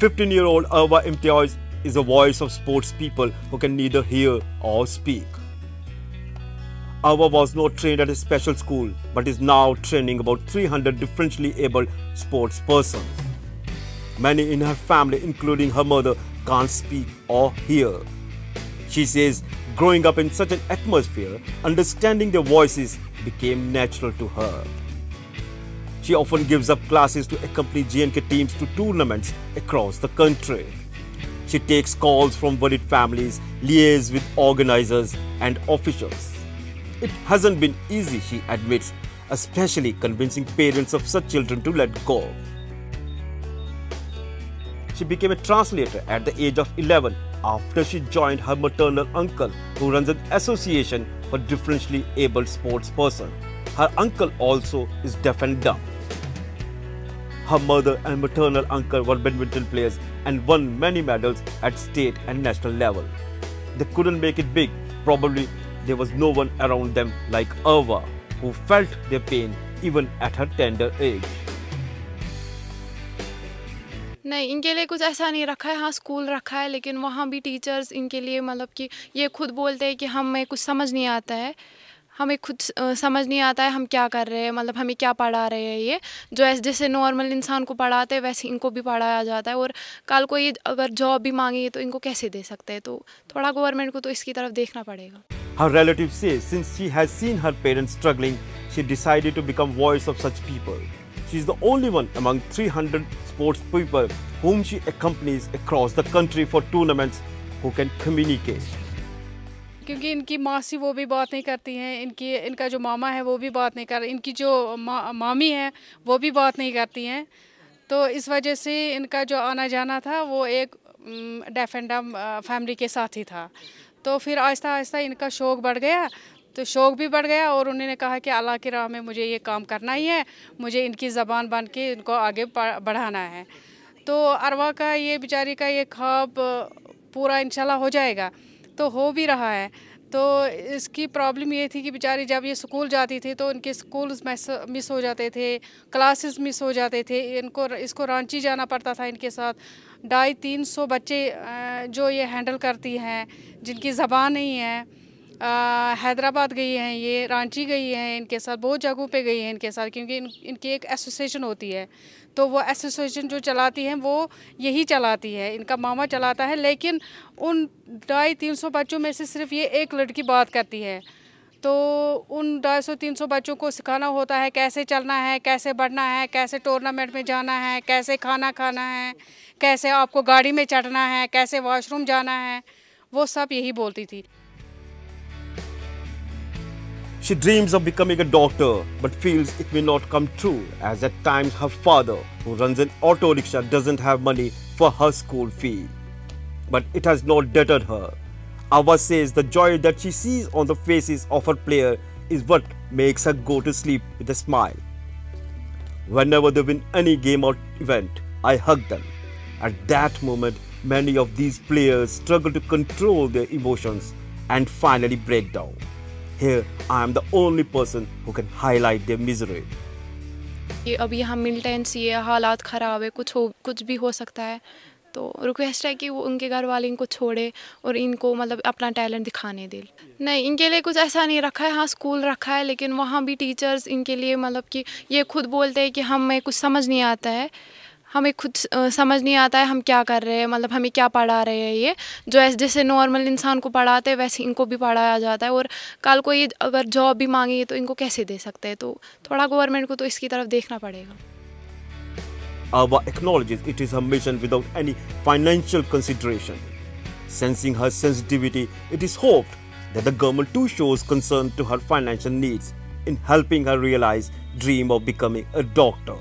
15-year-old Arwa Imtiaz is a voice of sports people who can neither hear or speak. Arwa was not trained at a special school but is now training about 300 differently abled sports persons. Many in her family, including her mother, can't speak or hear. She says growing up in such an atmosphere, understanding their voices became natural to her. She often gives up classes to accompany J&K teams to tournaments across the country. She takes calls from worried families, liaises with organizers and officials. It hasn't been easy, she admits, especially convincing parents of such children to let go. She became a translator at the age of 11 after she joined her maternal uncle, who runs an association for differently abled sports persons. Her uncle also is deaf and dumb. Her mother and maternal uncle were badminton players and won many medals at state and national level. They couldn't make it big. Probably there was no one around them like Arwa, who felt their pain even at her tender age. नहीं, इनके लिए कुछ ऐसा नहीं रखा है. हाँ, school रखा है, लेकिन वहाँ भी टीचर्स इनके लिए मतलब कि ये खुद बोलते हैं कि हमें कुछ समझ नहीं आता है, हमें खुद समझ नहीं आता है हम क्या कर रहे हैं, मतलब हमें क्या पढ़ा रहे हैं. ये जो जैसे नॉर्मल इंसान को पढ़ाते हैं वैसे इनको भी पढ़ाया जाता है. और कल को ये अगर जॉब भी मांगे तो इनको कैसे दे सकते हैं. तो थोड़ा गवर्नमेंट को तो इसकी तरफ देखना पड़ेगा. Her relatives say since she has seen her parents struggling, she decided to become voice of such people. She is the only one among 300 sports people whom she accompanies across the country for tournaments who can communicate. क्योंकि इनकी मासी वो भी बात नहीं करती हैं, इनका जो मामा है वो भी बात नहीं कर, इनकी जो मामी है वो भी बात नहीं करती हैं. तो इस वजह से इनका जो आना जाना था वो एक डेफ एंड डम फैमिली के साथ ही था. तो फिर आहिस्ता आहिस्ता इनका शौक़ बढ़ गया, तो शौक़ भी बढ़ गया और उन्होंने कहा कि अल्लाह की राह में मुझे ये काम करना ही है, मुझे इनकी ज़बान बन के इनको आगे बढ़ाना है. तो अरवा का ये बेचारी का ये ख्वाब पूरा इंशाल्लाह हो जाएगा, तो हो भी रहा है. तो इसकी प्रॉब्लम ये थी कि बेचारी जब ये स्कूल जाती थी तो इनके स्कूल्स मिस हो जाते थे, क्लासेस मिस हो जाते थे. इसको रांची जाना पड़ता था इनके साथ. 250-300 बच्चे जो ये हैंडल करती हैं जिनकी ज़बान नहीं है. हैदराबाद गई हैं, ये रांची गई हैं, इनके साथ बहुत जगहों पे गई हैं इनके साथ, क्योंकि इनकी एक एसोसिएशन होती है. तो वो एसोसिएशन जो चलाती हैं वो यही चलाती है, इनका मामा चलाता है. लेकिन उन 250-300 बच्चों में से सिर्फ ये एक लड़की बात करती है. तो उन 250-300 बच्चों को सिखाना होता है कैसे चलना है, कैसे बढ़ना है, कैसे टूर्नामेंट में जाना है, कैसे खाना खाना है, कैसे आपको गाड़ी में चढ़ना है, कैसे वॉशरूम जाना है, वो सब यही बोलती थी. She dreams of becoming a doctor but feels it may not come true, as at times her father, who runs an auto rickshaw, doesn't have money for her school fee. But it has not deterred her. Arwa says the joy that she sees on the faces of her player is what makes her go to sleep with a smile. Whenever they win any game or event, I hug them. At that moment, many of these players struggle to control their emotions and finally break down. Here, I am the only person who can highlight their misery. ये अभी यहाँ मिलिटेंस, ये हालात ख़राब है, कुछ भी हो सकता है. तो रिक्वेस्ट है कि वो उनके घर वाले इनको छोड़े और इनको मतलब अपना टैलेंट दिखाने दे. नहीं, इनके लिए कुछ ऐसा नहीं रखा है. हाँ, स्कूल रखा है, लेकिन वहाँ भी टीचर्स इनके लिए मतलब कि ये खुद बोलते हैं कि हमें कुछ समझ नहीं आता है, हमें खुद समझ नहीं आता है हम क्या कर रहे हैं, मतलब हमें क्या पढ़ा रहे हैं. ये जो जैसे नॉर्मल इंसान को पढ़ाते हैं वैसे इनको भी पढ़ाया जाता है. और कल को ये अगर जॉब भी मांगे तो इनको कैसे दे सकते हैं. तो थोड़ा गवर्नमेंट को तो इसकी तरफ देखना पड़ेगा. Arwa acknowledges it is her mission without any financial consideration. Sensing her sensitivity, it is hoped that the government too shows concern to her financial needs in helping her realize dream of becoming a doctor.